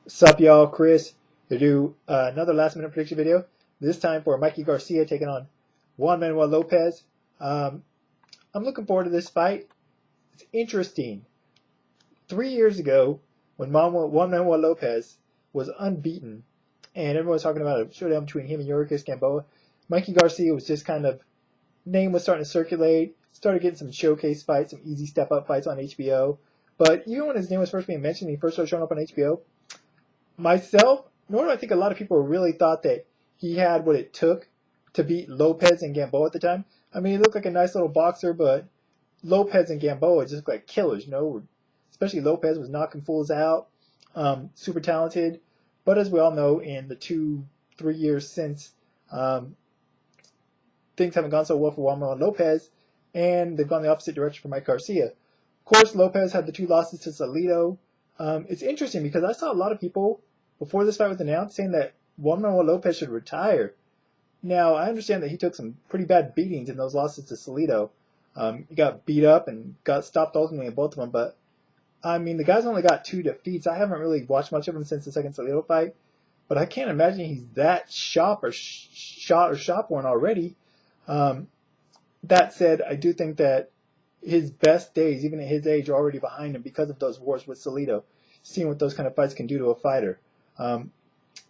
Sup, y'all? Chris to do another last minute prediction video. This time for Mikey Garcia taking on Juan Manuel Lopez. I'm looking forward to this fight. It's interesting. 3 years ago, when Juan Manuel Lopez was unbeaten, and everyone was talking about a showdown between him and Yorikis Gamboa, Mikey Garcia was just kind of name was starting to circulate. Started getting some showcase fights, some easy step up fights on HBO. But even when his name was first being mentioned, he first started showing up on HBO. Myself, nor do I think a lot of people really thought that he had what it took to beat Lopez and Gamboa at the time. I mean, he looked like a nice little boxer, but Lopez and Gamboa just looked like killers, Especially Lopez was knocking fools out, super talented. But as we all know, in the 3 years since, things haven't gone so well for Juan Manuel Lopez, and they've gone the opposite direction for Mike Garcia. Of course, Lopez had the 2 losses to Salido. It's interesting because I saw a lot of people before this fight was announced saying that Juan Manuel Lopez should retire. Now, I understand that he took some pretty bad beatings in those losses to Salido. He got beat up and got stopped ultimately in both of them, but I mean, the guy's only got 2 defeats. I haven't really watched much of him since the second Salido fight, but I can't imagine he's that shot or shopworn already. That said, I do think that his best days, even at his age, are already behind him because of those wars with Salido, seeing what those kind of fights can do to a fighter.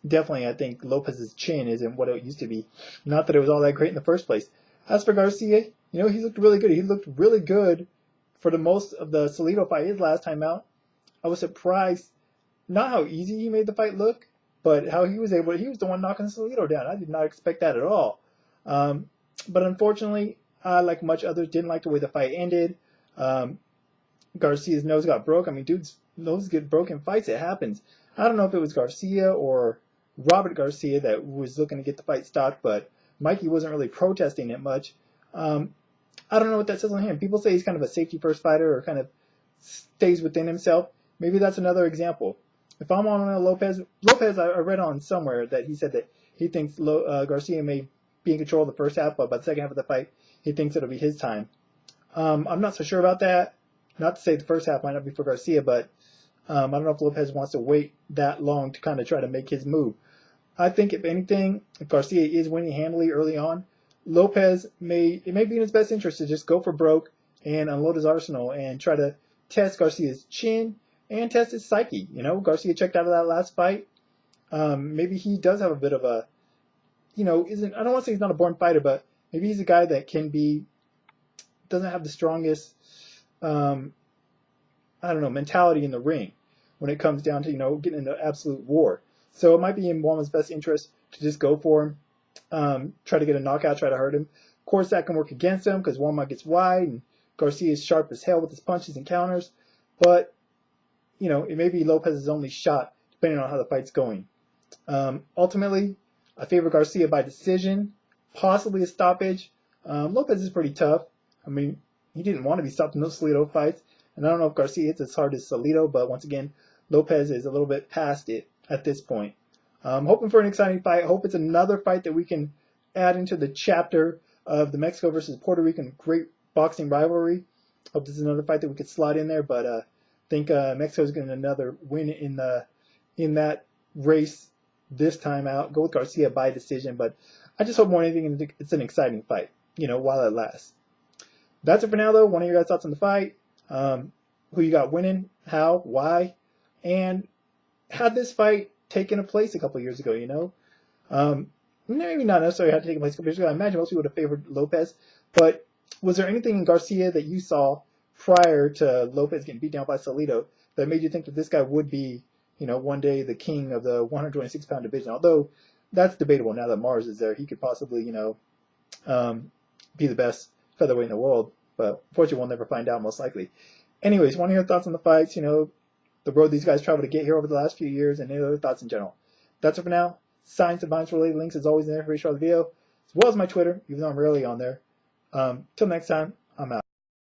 Definitely, I think Lopez's chin isn't what it used to be. Not that it was all that great in the first place. As for Garcia, he looked really good. He looked really good for the most of the Salido fight his last time out. I was surprised, not how easy he made the fight look, but how he was the one knocking Salido down. I did not expect that at all. But unfortunately, like much others, didn't like the way the fight ended. Garcia's nose got broke. I mean, dude's nose get broken fights. It happens. I don't know if it was Garcia or Robert Garcia that was looking to get the fight stopped, but Mikey wasn't really protesting it much. I don't know what that says on him. People say he's kind of a safety-first fighter or kind of stays within himself. Maybe that's another example. If I'm on Lopez, I read on somewhere that he said that he thinks Garcia may be in control of the first half, but by the second half of the fight, he thinks it'll be his time. I'm not so sure about that. Not to say the first half might not be for Garcia, but I don't know if Lopez wants to wait that long to kind of try to make his move. I think, if anything, if Garcia is winning handily early on, it may be in his best interest to just go for broke and unload his arsenal and try to test Garcia's chin and test his psyche. Garcia checked out of that last fight. Maybe he does have a bit of a, I don't want to say he's not a born fighter, but maybe he's a guy that doesn't have the strongest, mentality in the ring when it comes down to, getting into absolute war. So it might be in Juan's best interest to just go for him, try to get a knockout, try to hurt him. Of course, that can work against him because Juan gets wide and Garcia is sharp as hell with his punches and counters. But, it may be Lopez's only shot depending on how the fight's going. Ultimately, I favor Garcia by decision, possibly a stoppage. Lopez is pretty tough. I mean, he didn't want to be stopped in those Salido fights. And I don't know if Garcia hits as hard as Salido, but once again, Lopez is a little bit past it at this point. I'm hoping for an exciting fight. I hope it's another fight that we can add into the chapter of the Mexico versus Puerto Rican great boxing rivalry. Hope this is another fight that we could slot in there, but I think Mexico's getting another win in that race this time out. Go with Garcia by decision, but I just hope more than anything it's an exciting fight, while it lasts. That's it for now, though. One of your guys' thoughts on the fight, who you got winning, how, why, and had this fight taken place a couple years ago, maybe not necessarily had to take place a couple years ago. I imagine most people would have favored Lopez, but was there anything in Garcia that you saw prior to Lopez getting beat down by Salido that made you think that this guy would be, one day the king of the 126-pound division? Although that's debatable now that Mars is there. He could possibly, be the best featherweight in the world, but unfortunately we'll never find out, most likely. Anyways, one of your thoughts on the fights, the road these guys traveled to get here over the last few years, and any other thoughts in general. That's it for now. Science and violence related links as always in the information on the video, as well as my Twitter, even though I'm rarely on there. Till next time,